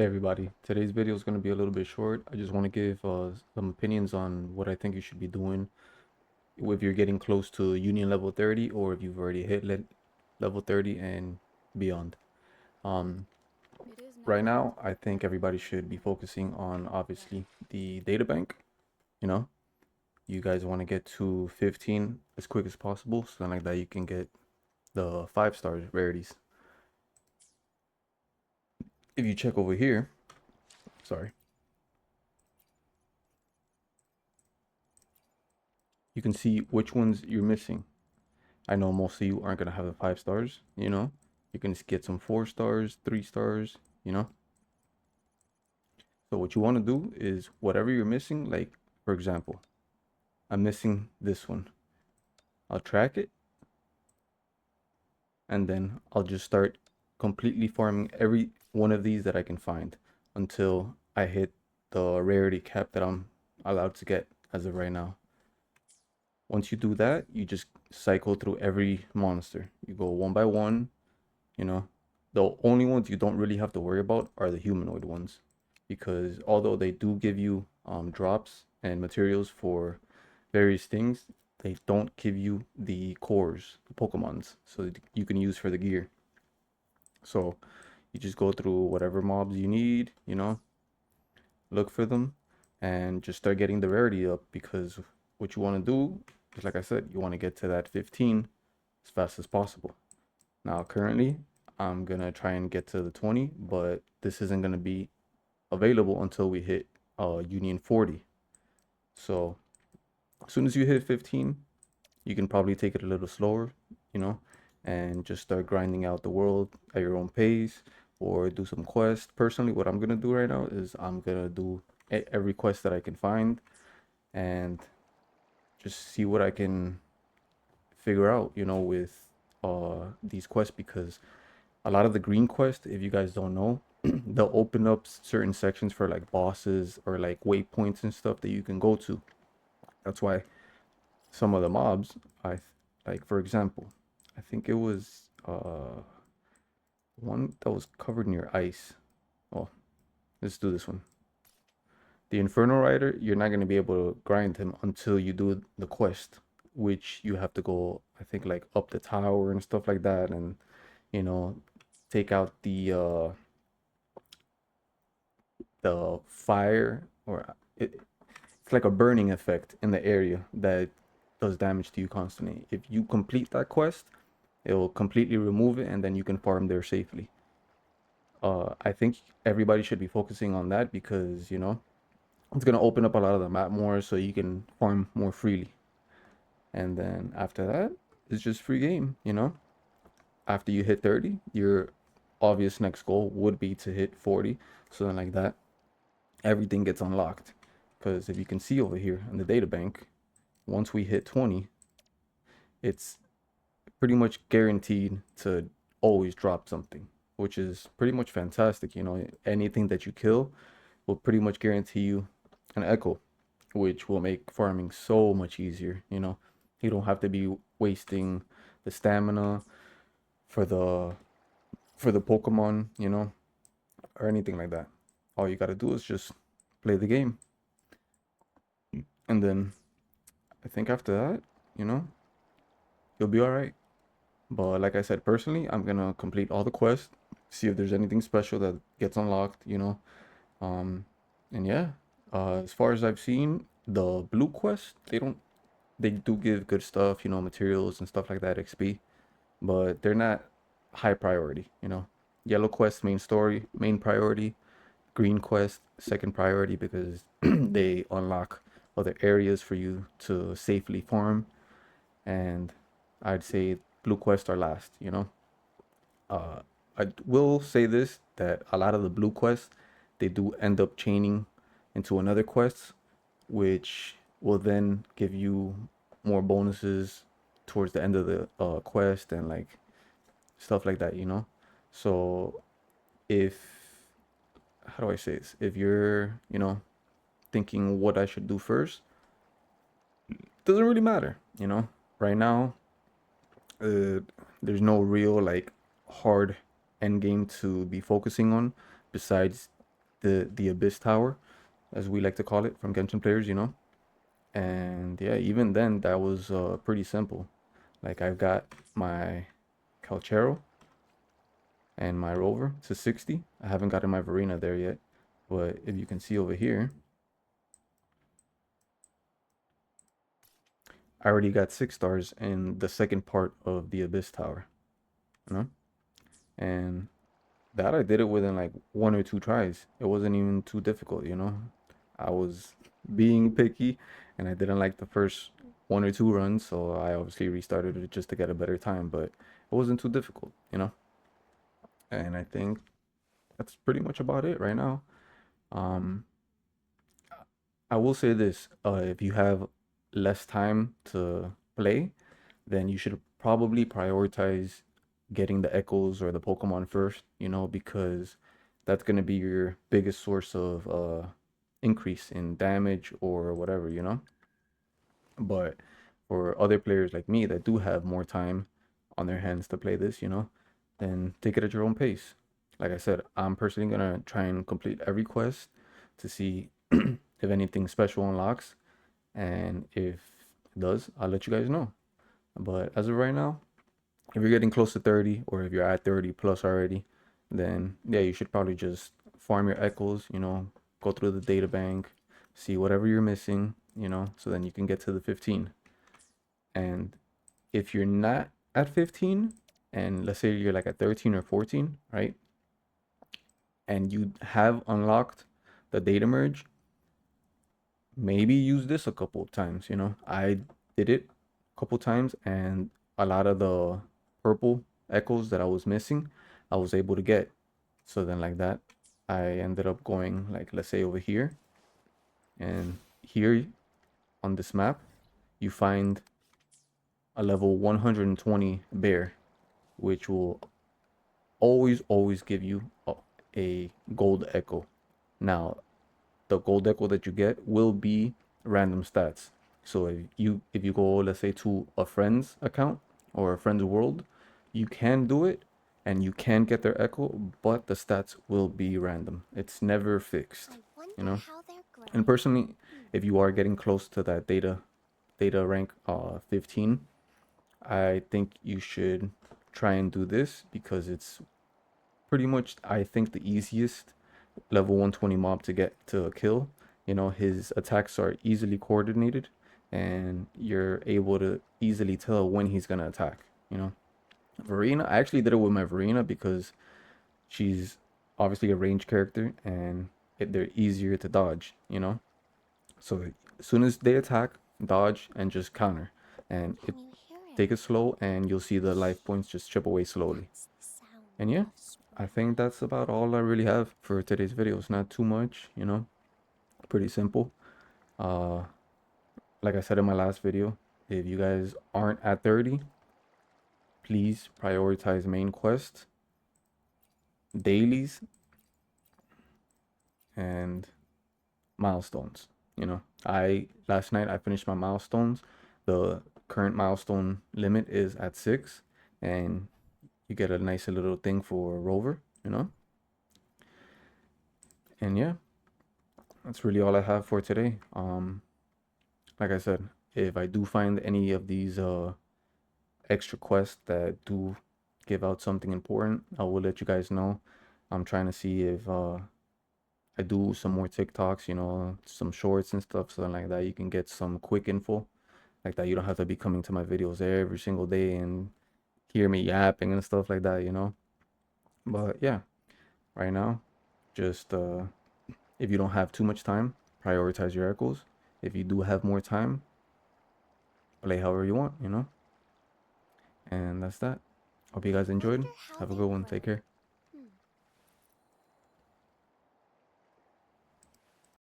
Hey everybody, today's video is going to be a little bit short. I just want to give some opinions on what I think you should be doing if you're getting close to Union level 30 or if you've already hit level 30 and beyond. Um, right now, I think everybody should be focusing on obviously the data bank. You know, you guys want to get to 15 as quick as possible, so then like that you can get the 5 star rarities. If you check over here, sorry, you can see which ones you're missing. I know most of you aren't gonna have the 5 stars, You can just get some 4 stars, 3 stars, you know. So what you want to do is whatever you're missing, like for example, I'm missing this one. I'll track it and then I'll just start completely farming every one of these that I can find until I hit the rarity cap that I'm allowed to get as of right now. Once you do that, you just cycle through every monster. You go one by one, you know. The only ones you don't really have to worry about are the humanoid ones, because although they do give you drops and materials for various things, they don't give you the cores, the Pokemons, so that you can use for the gear. So you just go through whatever mobs you need, look for them, and just start getting the rarity up, because what you want to do is, like I said, you want to get to that 15 as fast as possible. Now, currently, I'm gonna try and get to the 20, but this isn't gonna be available until we hit Union 40. So as soon as you hit 15, you can probably take it a little slower, you know, and just start grinding out the world at your own pace or do some quests. Personally, what I'm gonna do right now is I'm gonna do every quest that I can find and just see what I can figure out, with these quests, because a lot of the green quests, if you guys don't know, they'll open up certain sections for like bosses or like waypoints and stuff that you can go to. That's why some of the mobs, like for example, I think it was one that was covered near ice. Oh, let's do this one. The Inferno Rider, you're not gonna be able to grind him until you do the quest, which you have to go, I think, like up the tower and stuff like that, and you know, take out the fire, or it's like a burning effect in the area that does damage to you constantly. If you complete that quest, it will completely remove it, and then you can farm there safely. I think everybody should be focusing on that, because it's gonna open up a lot of the map more, so you can farm more freely. And then after that, it's just free game. After you hit 30, your obvious next goal would be to hit 40. So then, like that, everything gets unlocked. Because if you can see over here in the data bank, once we hit 20, it's pretty much guaranteed to always drop something, which is pretty much fantastic. Anything that you kill will pretty much guarantee you an echo, which will make farming so much easier. You don't have to be wasting the stamina for the Pokemon, or anything like that. All you gotta do is just play the game. And then I think after that, you know, you'll be all right. But like I said, personally, I'm gonna complete all the quests, see if there's anything special that gets unlocked. Um, and yeah, as far as I've seen, the blue quests, they do give good stuff, materials and stuff like that, XP, but they're not high priority. Yellow quest, main story, main priority. Green quest, second priority, because they unlock other areas for you to safely farm. And I'd say blue quests are last. Uh, I will say this, that a lot of the blue quests, they do end up chaining into another quest, which will then give you more bonuses towards the end of the quest, and like stuff like that. So if, how do I say this? If you're, thinking what I should do first, doesn't really matter. Right now, uh, there's no real like hard end game to be focusing on, besides the Abyss Tower, as we like to call it from Genshin players, you know. And yeah, even then that was pretty simple. Like I've got my Calchero and my Rover to 60. I haven't gotten my Varina there yet, but if you can see over here, I already got 6 stars in the second part of the Abyss Tower, you know? And that I did it within like 1 or 2 tries. It wasn't even too difficult, you know? I was being picky and I didn't like the first 1 or 2 runs, so I obviously restarted it just to get a better time, but it wasn't too difficult, you know? And I think that's pretty much about it right now. Um, I will say this, if you have less time to play, then you should probably prioritize getting the echoes or the Pokemon first, you know, because that's going to be your biggest source of increase in damage or whatever, you know. But for other players like me that do have more time on their hands to play this, you know, then take it at your own pace. Like I said, I'm personally gonna try and complete every quest to see if anything special unlocks, and if it does, I'll let you guys know. But as of right now, if you're getting close to 30 or if you're at 30 plus already, then yeah, you should probably just farm your echoes, you know, go through the data bank, see whatever you're missing, you know, so then you can get to the 15. And if you're not at 15, and let's say you're like at 13 or 14, right? And you have unlocked the data merge, maybe use this a couple of times, you know. I did it a couple times and a lot of the purple echoes that I was missing, I was able to get. So then like that, I ended up going like, let's say over here, and here on this map, you find a level 120 bear, which will always give you a gold echo. Now, the gold echo that you get will be random stats. So if you go, let's say, to a friend's account or a friend's world, you can do it and you can get their echo, but the stats will be random. It's never fixed, you know. And personally, if you are getting close to that data rank 15, I think you should try and do this because it's pretty much, I think, the easiest level 120 mob to get to a kill. You know, his attacks are easily coordinated and you're able to easily tell when he's gonna attack, you know. Varina, I actually did it with my Varina because she's obviously a range character and they're easier to dodge, you know. So as soon as they attack, dodge and just counter, and take it slow, and you'll see the life points just chip away slowly. And yeah, I think that's about all I really have for today's video. It's not too much, you know, pretty simple. Uh, like I said in my last video, if you guys aren't at 30, please prioritize main quest, dailies, and milestones. You know, last night I finished my milestones. The current milestone limit is at 6, and you get a nice little thing for Rover, you know. And yeah, that's really all I have for today. Like I said, if I do find any of these extra quests that do give out something important, I will let you guys know. I'm trying to see if I do some more TikToks, you know, some shorts and stuff, so like that you can get some quick info like that. You don't have to be coming to my videos every single day and hear me yapping and stuff like that, you know. But yeah, right now, just if you don't have too much time, prioritize your echoes. If you do have more time, play however you want, you know. And that's that. Hope you guys enjoyed. Have a good one. Take care.